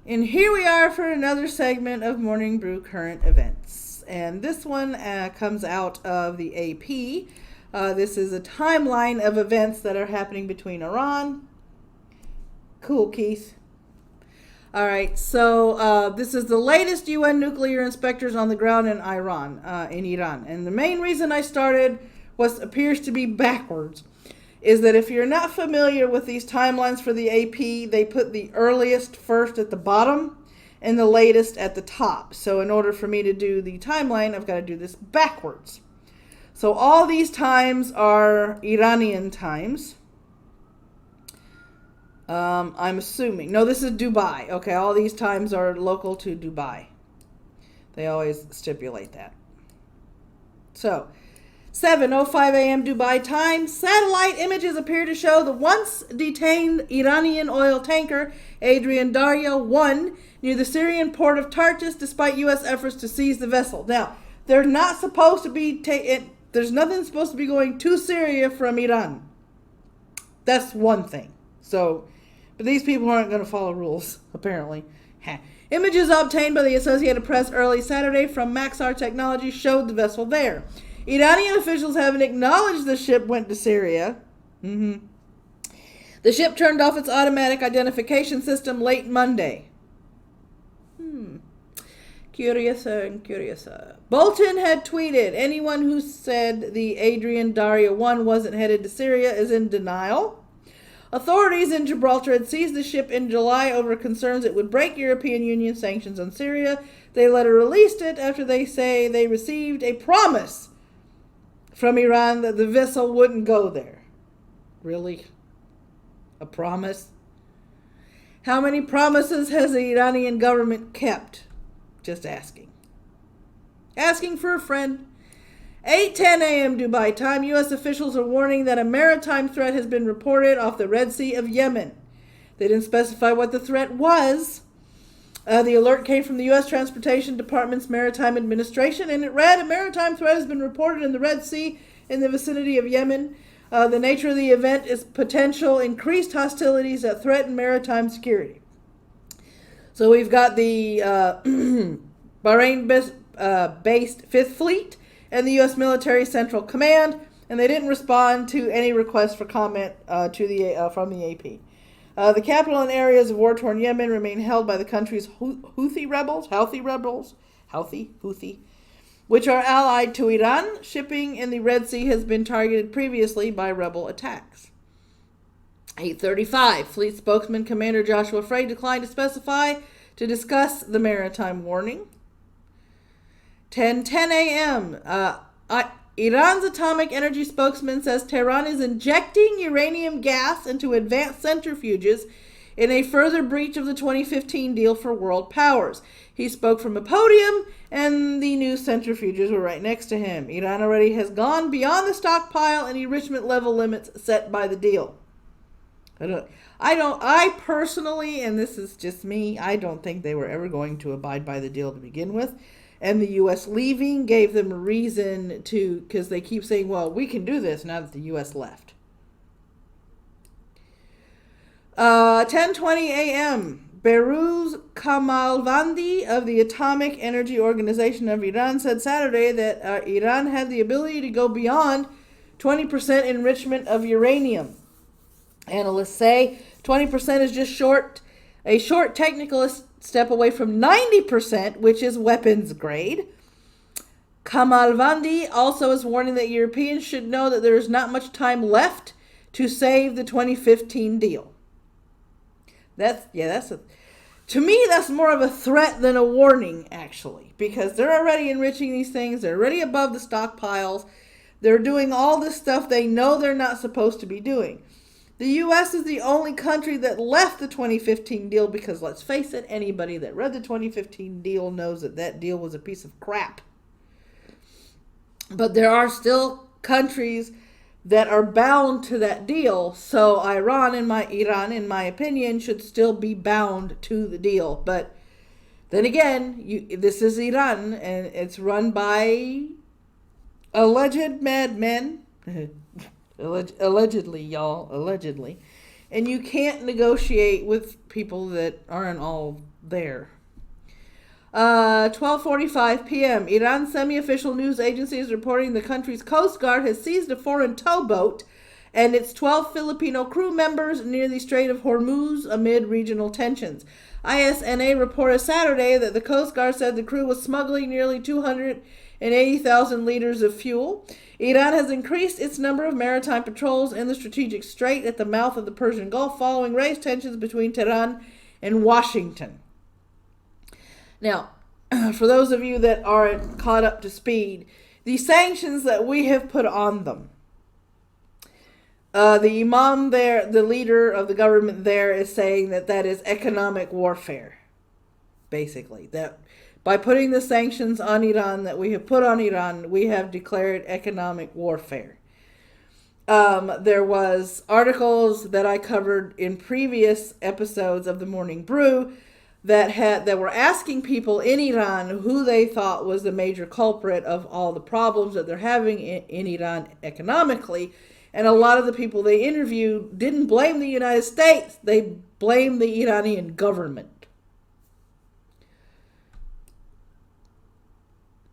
And here we are for another segment of Morning Brew Current Events. And this one comes out of the AP. This is a timeline of events that are happening between Iran. Cool, Keith. All right, so this is the latest UN nuclear inspectors on the ground in Iran. And the main reason I started what appears to be backwards is that if you're not familiar with these timelines for the AP, they put the earliest first at the bottom and the latest at the top. So in order for me to do the timeline, I've got to do this backwards. So all these times are Iranian times. I'm assuming. No, this is Dubai. Okay, all these times are local to Dubai. They always stipulate that. So 7:05 a.m. Dubai time. Satellite images appear to show the once detained Iranian oil tanker Dorian near the Syrian port of Tartus, despite U.S. efforts to seize the vessel. Now, they're not supposed to be there's nothing supposed to be going to Syria from Iran. That's one thing. So, but these people aren't going to follow rules, apparently. Images obtained by the Associated Press early Saturday from Maxar Technology showed the vessel there. Iranian officials haven't acknowledged the ship went to Syria. The ship turned off its automatic identification system late Monday. Curious. Bolton had tweeted, anyone who said the Dorian 1 wasn't headed to Syria is in denial. Authorities in Gibraltar had seized the ship in July over concerns it would break European Union sanctions on Syria. They later released it after they say they received a promise from Iran that the vessel wouldn't go there. Really? A promise? How many promises has the Iranian government kept? Just asking. Asking for a friend. 8:10 a.m. Dubai time. U.S. officials are warning that a maritime threat has been reported off the Red Sea of Yemen. They didn't specify what the threat was. The alert came from the U.S. Transportation Department's Maritime Administration, and it read, a maritime threat has been reported in the Red Sea in the vicinity of Yemen. The nature of the event is potential increased hostilities that threaten maritime security. So we've got the Bahrain-based Fifth Fleet and the U.S. Military Central Command, and they didn't respond to any requests for comment from the AP. The capital and areas of war-torn Yemen remain held by the country's Houthi rebels, which are allied to Iran. Shipping in the Red Sea has been targeted previously by rebel attacks. 8:35, Fleet spokesman Commander Joshua Frey declined to discuss the maritime warning. 10:10 a.m., Iran's atomic energy spokesman says Tehran is injecting uranium gas into advanced centrifuges in a further breach of the 2015 deal for world powers. He spoke from a podium, and the new centrifuges were right next to him. Iran already has gone beyond the stockpile and enrichment level limits set by the deal. I personally, and this is just me, I don't think they were ever going to abide by the deal to begin with. And the U.S. leaving gave them a reason to, because they keep saying, well, we can do this now that the U.S. left. 10:20 a.m. Behrouz Kamalvandi of the Atomic Energy Organization of Iran said Saturday that Iran had the ability to go beyond 20% enrichment of uranium. Analysts say 20% is just a short technical step away from 90%, which is weapons grade. Kamalvandi also is warning that Europeans should know that there is not much time left to save the 2015 deal. To me, that's more of a threat than a warning, actually, because they're already enriching these things. They're already above the stockpiles. They're doing all this stuff they know they're not supposed to be doing. The U.S. is the only country that left the 2015 deal because, let's face it, anybody that read the 2015 deal knows that that deal was a piece of crap. But there are still countries that are bound to that deal, so Iran, in my opinion, should still be bound to the deal. But then again, this is Iran, and it's run by alleged madmen. Allegedly, y'all. Allegedly. And you can't negotiate with people that aren't all there. 12:45 p.m. Iran semi-official news agency is reporting the country's Coast Guard has seized a foreign towboat and its 12 Filipino crew members near the Strait of Hormuz amid regional tensions. ISNA reported Saturday that the Coast Guard said the crew was smuggling nearly 280,000 liters of fuel. Iran has increased its number of maritime patrols in the strategic strait at the mouth of the Persian Gulf following raised tensions between Tehran and Washington. Now, for those of you that aren't caught up to speed, the sanctions that we have put on them, the imam there, the leader of the government there, is saying that that is economic warfare. Basically, that by putting the sanctions on Iran that we have put on Iran, we have declared economic warfare. There was articles that I covered in previous episodes of the Morning Brew that were asking people in Iran who they thought was the major culprit of all the problems that they're having in Iran economically. And a lot of the people they interviewed didn't blame the United States. They blamed the Iranian government.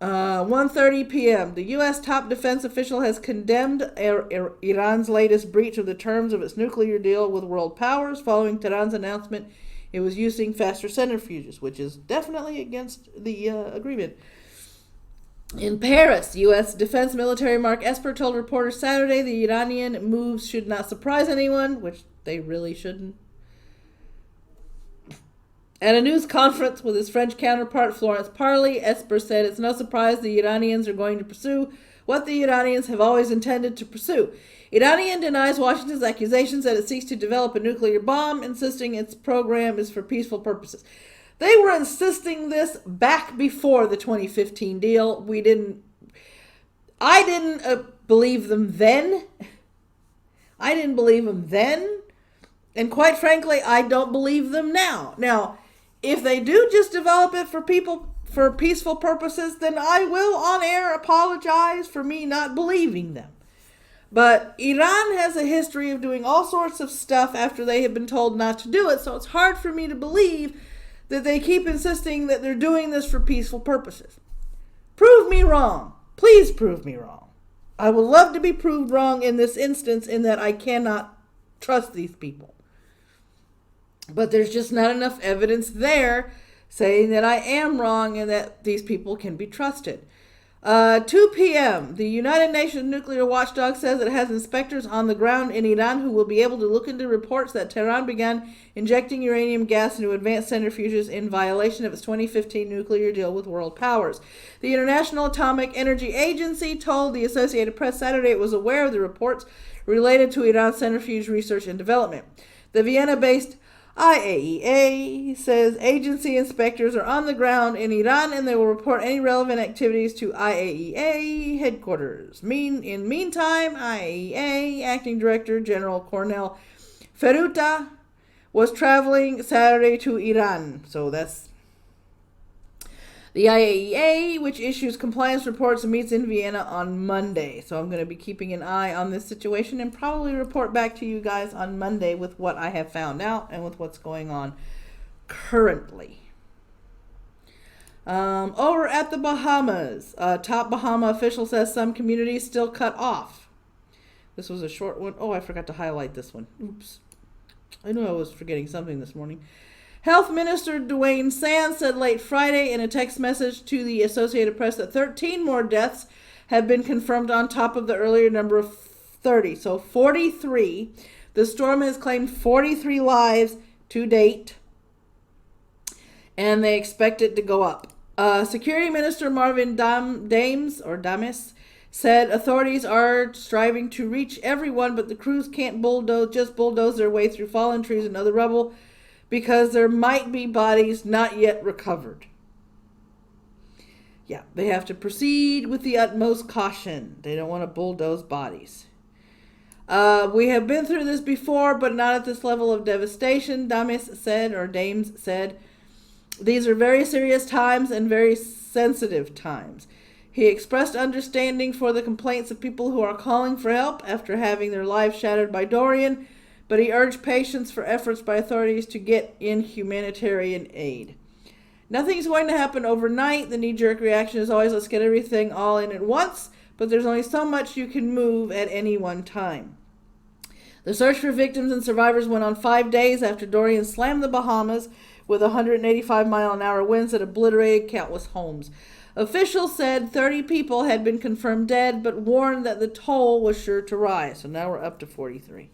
1:30 p.m. The U.S. top defense official has condemned Iran's latest breach of the terms of its nuclear deal with world powers following Tehran's announcement it was using faster centrifuges, which is definitely against the agreement. In Paris, U.S. Defense Military Mark Esper told reporters Saturday the Iranian moves should not surprise anyone, which they really shouldn't. At a news conference with his French counterpart Florence Parly, Esper said it's no surprise the Iranians are going to pursue what the Iranians have always intended to pursue. Iran denies Washington's accusations that it seeks to develop a nuclear bomb, insisting its program is for peaceful purposes. They were insisting this back before the 2015 deal. I didn't believe them then. And quite frankly, I don't believe them now. Now, if they do just develop it for peaceful purposes, then I will on air apologize for me not believing them. But Iran has a history of doing all sorts of stuff after they have been told not to do it, so it's hard for me to believe that they keep insisting that they're doing this for peaceful purposes. Prove me wrong. Please prove me wrong. I would love to be proved wrong in this instance in that I cannot trust these people. But there's just not enough evidence there saying that I am wrong and that these people can be trusted. 2 p.m. The United Nations Nuclear Watchdog says it has inspectors on the ground in Iran who will be able to look into reports that Tehran began injecting uranium gas into advanced centrifuges in violation of its 2015 nuclear deal with world powers. The International Atomic Energy Agency told the Associated Press Saturday it was aware of the reports related to Iran's centrifuge research and development. The Vienna-based IAEA says agency inspectors are on the ground in Iran and they will report any relevant activities to IAEA headquarters. Meantime, IAEA Acting Director General Cornel Feruta was traveling Saturday to Iran. So that's the IAEA, which issues compliance reports and meets in Vienna on Monday. So I'm going to be keeping an eye on this situation and probably report back to you guys on Monday with what I have found out and with what's going on currently. Over at the Bahamas, a top Bahama official says some communities still cut off. This was a short one. Oh, I forgot to highlight this one. Oops. I knew I was forgetting something this morning. Health Minister Dorian said late Friday in a text message to the Associated Press that 13 more deaths have been confirmed on top of the earlier number of 30. So 43. The storm has claimed 43 lives to date, and they expect it to go up. Security Minister Marvin Dames said authorities are striving to reach everyone, but the crews can't bulldoze their way through fallen trees and other rubble, because there might be bodies not yet recovered. Yeah, they have to proceed with the utmost caution. They don't want to bulldoze bodies. We have been through this before, but not at this level of devastation, Dames said. These are very serious times and very sensitive times. He expressed understanding for the complaints of people who are calling for help after having their lives shattered by Dorian, but he urged patience for efforts by authorities to get in humanitarian aid. Nothing's going to happen overnight. The knee-jerk reaction is always, let's get everything all in at once, but there's only so much you can move at any one time. The search for victims and survivors went on 5 days after Dorian slammed the Bahamas with 185-mile-an-hour winds that obliterated countless homes. Officials said 30 people had been confirmed dead, but warned that the toll was sure to rise. So now we're up to 43.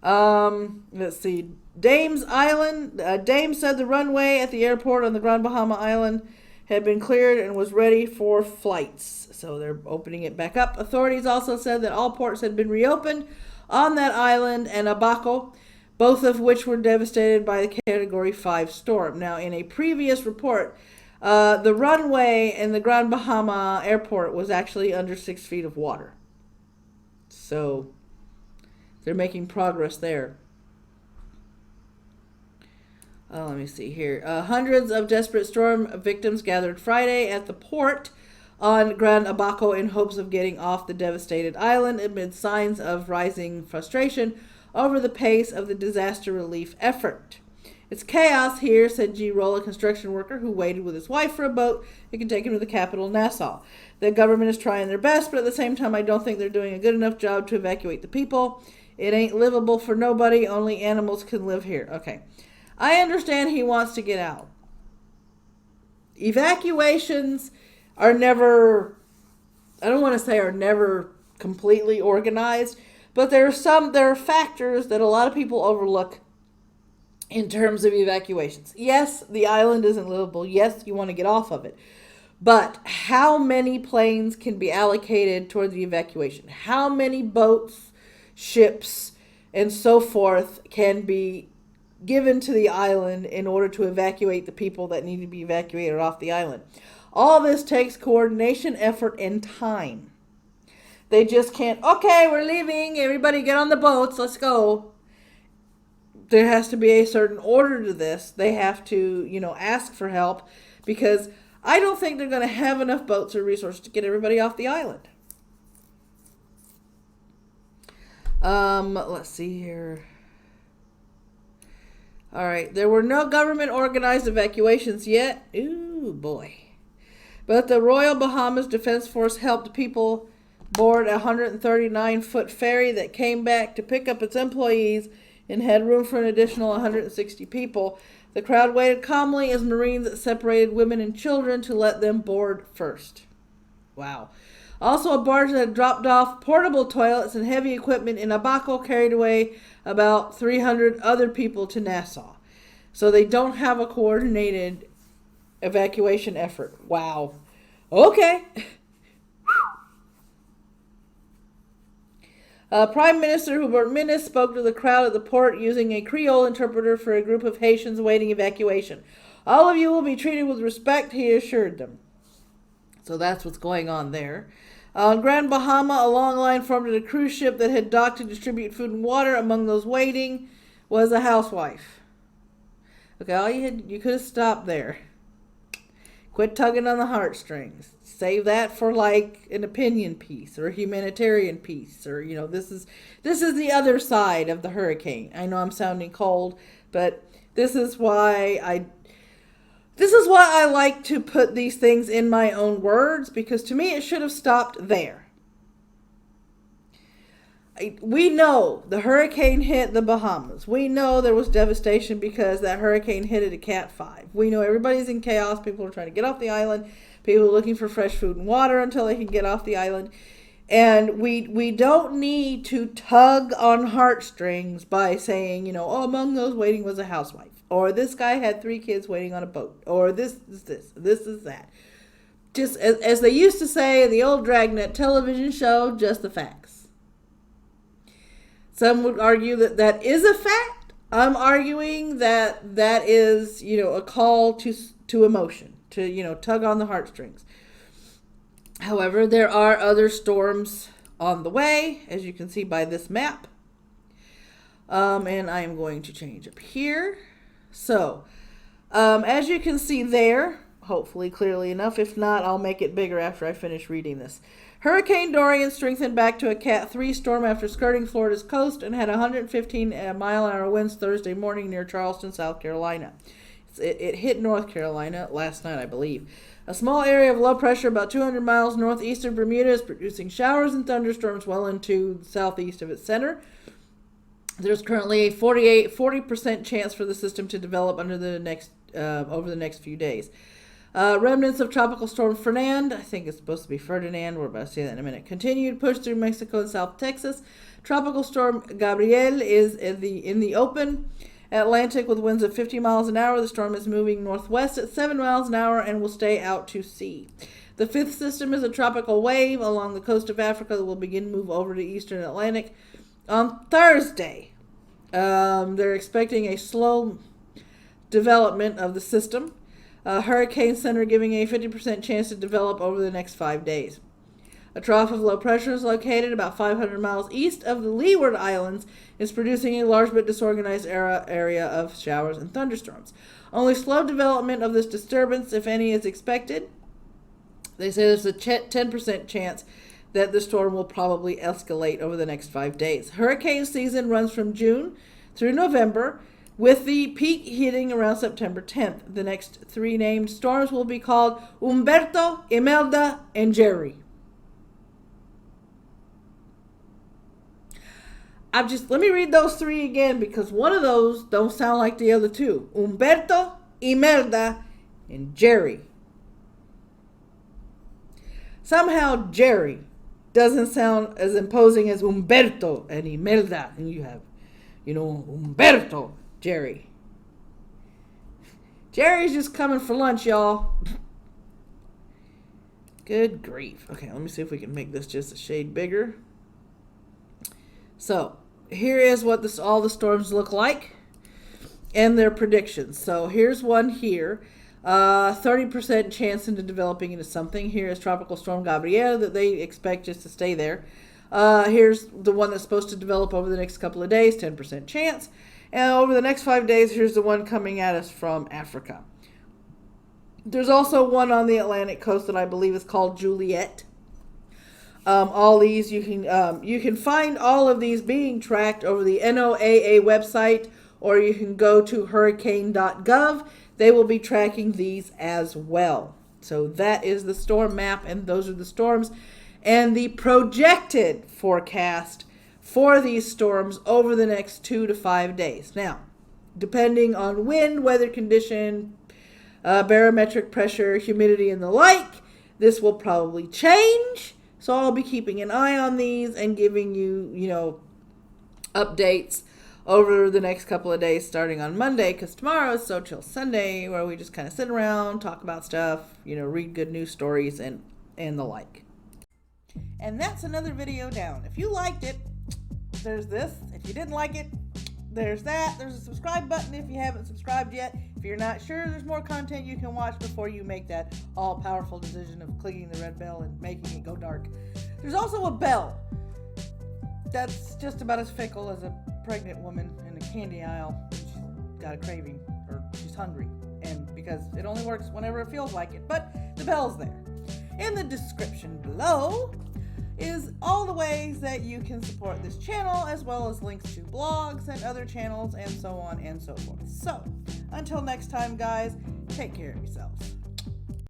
Let's see. Dames Island. Dame said the runway at the airport on the Grand Bahama Island had been cleared and was ready for flights. So they're opening it back up. Authorities also said that all ports had been reopened on that island and Abaco, both of which were devastated by the Category 5 storm. Now, in a previous report, the runway in the Grand Bahama airport was actually under 6 feet of water. So they're making progress there. Let me see here. Hundreds of desperate storm victims gathered Friday at the port on Gran Abaco in hopes of getting off the devastated island amid signs of rising frustration over the pace of the disaster relief effort. It's chaos here, said G. Roll, a construction worker who waited with his wife for a boat that could take him to the capital, Nassau. The government is trying their best, but at the same time, I don't think they're doing a good enough job to evacuate the people. It ain't livable for nobody. Only animals can live here. Okay. I understand he wants to get out. Evacuations are never, I don't want to say are never completely organized, but there are factors that a lot of people overlook in terms of evacuations. Yes, the island isn't livable. Yes, you want to get off of it. But how many planes can be allocated toward the evacuation? How many boats, ships, and so forth can be given to the island in order to evacuate the people that need to be evacuated off the island? All this takes coordination, effort, and time. They just can't, okay, we're leaving, everybody get on the boats, let's go. There has to be a certain order to this. They have to, ask for help, because I don't think they're going to have enough boats or resources to get everybody off the island. Let's see here. All right, there were no government-organized evacuations yet. Ooh, boy. But the Royal Bahamas Defense Force helped people board a 139-foot ferry that came back to pick up its employees and had room for an additional 160 people. The crowd waited calmly as Marines separated women and children to let them board first. Wow. Also, a barge that had dropped off portable toilets and heavy equipment in Abaco carried away about 300 other people to Nassau. So they don't have a coordinated evacuation effort. Wow. Okay. Prime Minister Hubert Minnis spoke to the crowd at the port using a Creole interpreter for a group of Haitians awaiting evacuation. All of you will be treated with respect, he assured them. So that's what's going on there. On Grand Bahama, a long line formed at a cruise ship that had docked to distribute food and water. Among those waiting was a housewife. Okay, you could have stopped there. Quit tugging on the heartstrings. Save that for like an opinion piece or a humanitarian piece, or this is the other side of the hurricane. I know I'm sounding cold, but this is why I like to put these things in my own words, because to me it should have stopped there. We know the hurricane hit the Bahamas. We know there was devastation because that hurricane hit at a Cat 5. We know everybody's in chaos. People are trying to get off the island. People are looking for fresh food and water until they can get off the island. And we don't need to tug on heartstrings by saying, among those waiting was a housewife. Or this guy had 3 kids waiting on a boat. Or this is that. Just as they used to say in the old Dragnet television show, just the facts. Some would argue that that is a fact. I'm arguing that that is, a call to emotion, to, tug on the heartstrings. However, there are other storms on the way, as you can see by this map. And I am going to change up here. So, as you can see there, hopefully clearly enough. If not, I'll make it bigger after I finish reading this. Hurricane Dorian strengthened back to a Cat 3 storm after skirting Florida's coast and had 115 mile-an-hour winds Thursday morning near Charleston, South Carolina. It hit North Carolina last night, I believe. A small area of low pressure about 200 miles northeast of Bermuda is producing showers and thunderstorms well into the southeast of its center. There's currently a 40% chance for the system to develop over the next few days. Remnants of Tropical Storm Fernand, I think it's supposed to be Ferdinand, we're about to say that in a minute, continued push through Mexico and South Texas. Tropical Storm Gabriel is in the open Atlantic with winds of 50 miles an hour. The storm is moving northwest at 7 miles an hour and will stay out to sea. The fifth system is a tropical wave along the coast of Africa that will begin to move over to eastern Atlantic on Thursday. They're expecting a slow development of the system. Hurricane Center giving a 50% chance to develop over the next 5 days. A trough of low pressure is located about 500 miles east of the Leeward Islands, is producing a large but disorganized area of showers and thunderstorms. Only slow development of this disturbance, if any, is expected. They say there's a 10% chance that the storm will probably escalate over the next 5 days. Hurricane season runs from June through November, with the peak hitting around September 10th. The next 3 named storms will be called Humberto, Imelda, and Jerry. Let me read those 3 again because one of those don't sound like the other 2. Humberto, Imelda, and Jerry. Somehow Jerry doesn't sound as imposing as Humberto and Imelda. And you have, Humberto, Jerry. Jerry's just coming for lunch, y'all. Good grief. Okay, let me see if we can make this just a shade bigger. So, here is what all the storms look like and their predictions. So, here's one here. 30% chance into developing into something. Here is Tropical Storm Gabriel that they expect just to stay there. Here's the one that's supposed to develop over the next couple of days, 10% chance. And over the next 5 days, here's the one coming at us from Africa. There's also one on the Atlantic coast that I believe is called Juliet. All these, you can find all of these being tracked over the NOAA website, or you can go to hurricane.gov. They will be tracking these as well. So that is the storm map, and those are the storms and the projected forecast for these storms over the next 2 to 5 days. Now, depending on wind, weather condition, barometric pressure, humidity, and the like, this will probably change. So I'll be keeping an eye on these and giving you, updates over the next couple of days starting on Monday, because tomorrow is So Chill Sunday, where we just kind of sit around, talk about stuff, read good news stories and the like. And that's another video down. If you liked it, there's this. If you didn't like it, there's that. There's a subscribe button if you haven't subscribed yet. If you're not sure, there's more content you can watch before you make that all-powerful decision of clicking the red bell and making it go dark. There's also a bell that's just about as fickle as a pregnant woman in a candy aisle when she's got a craving or she's hungry, and because it only works whenever it feels like it. But the bell's there. In the description below is all the ways that you can support this channel, as well as links to blogs and other channels and so on and so forth. So, until next time, guys, take care of yourselves.